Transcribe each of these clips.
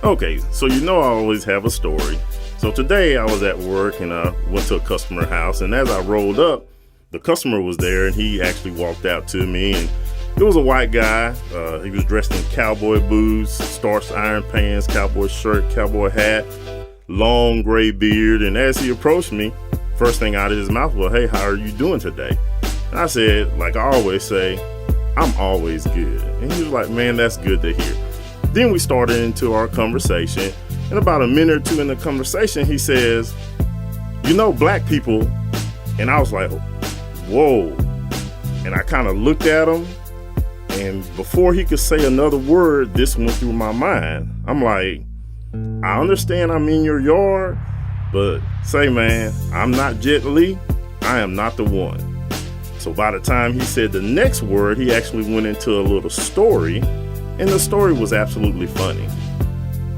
Okay, so you know I always have a story. So today I was at work and I went to a customer house, and as I rolled up, the customer was there and he actually walked out to me, and it was a white guy. He was dressed in cowboy boots, starched iron pants, cowboy shirt, cowboy hat, long gray beard, and as he approached me, first thing out of his mouth was, "Hey, how are you doing today?" And I said, like I always say, "I'm always good." And he was like, "Man, that's good to hear." Then we started into our conversation, and about a minute or two in the conversation, he says, "You know, black people," and I was like, "Whoa." And I kind of looked at him, and before he could say another word, this went through my mind. I'm like, "I understand I'm in your yard, but say, man, I'm not Jet Li. I am not the one." So by the time he said the next word, he actually went into a little story, and the story was absolutely funny.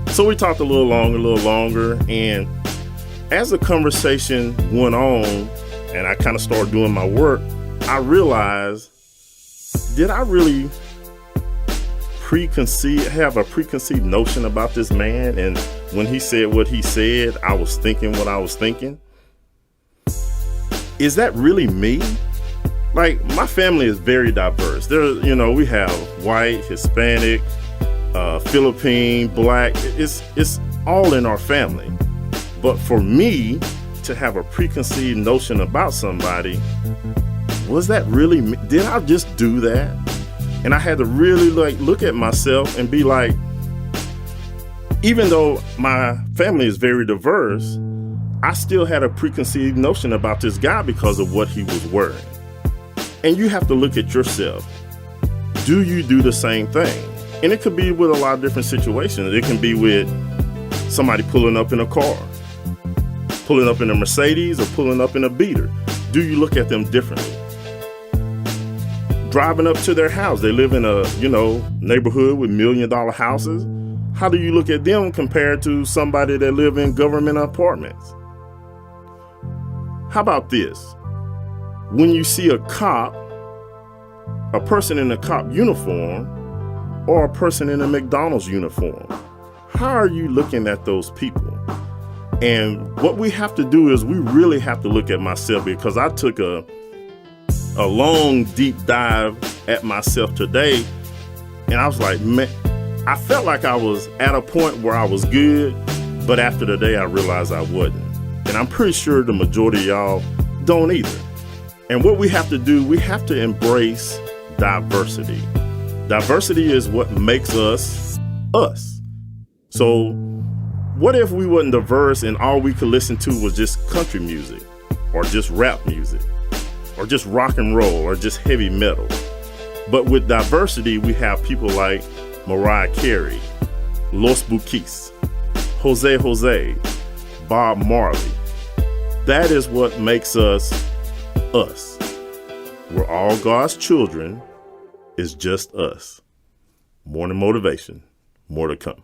So we talked a little longer, and as the conversation went on and I kind of started doing my work, I realized, did I really have a preconceived notion about this man? And when he said what he said, I was thinking what I was thinking. Is that really me? Like, my family is very diverse. We have white, Hispanic, Philippine, black. It's all in our family. But for me to have a preconceived notion about somebody, was that really me? Did I just do that? And I had to really look at myself and be like, even though my family is very diverse, I still had a preconceived notion about this guy because of what he was wearing. And you have to look at yourself. Do you do the same thing? And it could be with a lot of different situations. It can be with somebody pulling up in a car, pulling up in a Mercedes, or pulling up in a beater. Do you look at them differently? Driving up to their house. They live in a, neighborhood with $1 million houses. How do you look at them compared to somebody that live in government apartments? How about this? When you see a cop, a person in a cop uniform, or a person in a McDonald's uniform, how are you looking at those people? And what we have to do is we really have to look at myself, because I took a long, deep dive at myself today, and I was like, man, I felt like I was at a point where I was good, but after the day I realized I wasn't. And I'm pretty sure the majority of y'all don't either. And what we have to do, we have to embrace diversity. Diversity is what makes us us. So what if we wasn't diverse and all we could listen to was just country music, or just rap music, or just rock and roll, or just heavy metal? But with diversity, we have people like Mariah Carey, Los Bukis, Jose, Bob Marley. That is what makes us us. We're all God's children. It's just us. Morning motivation. More to come.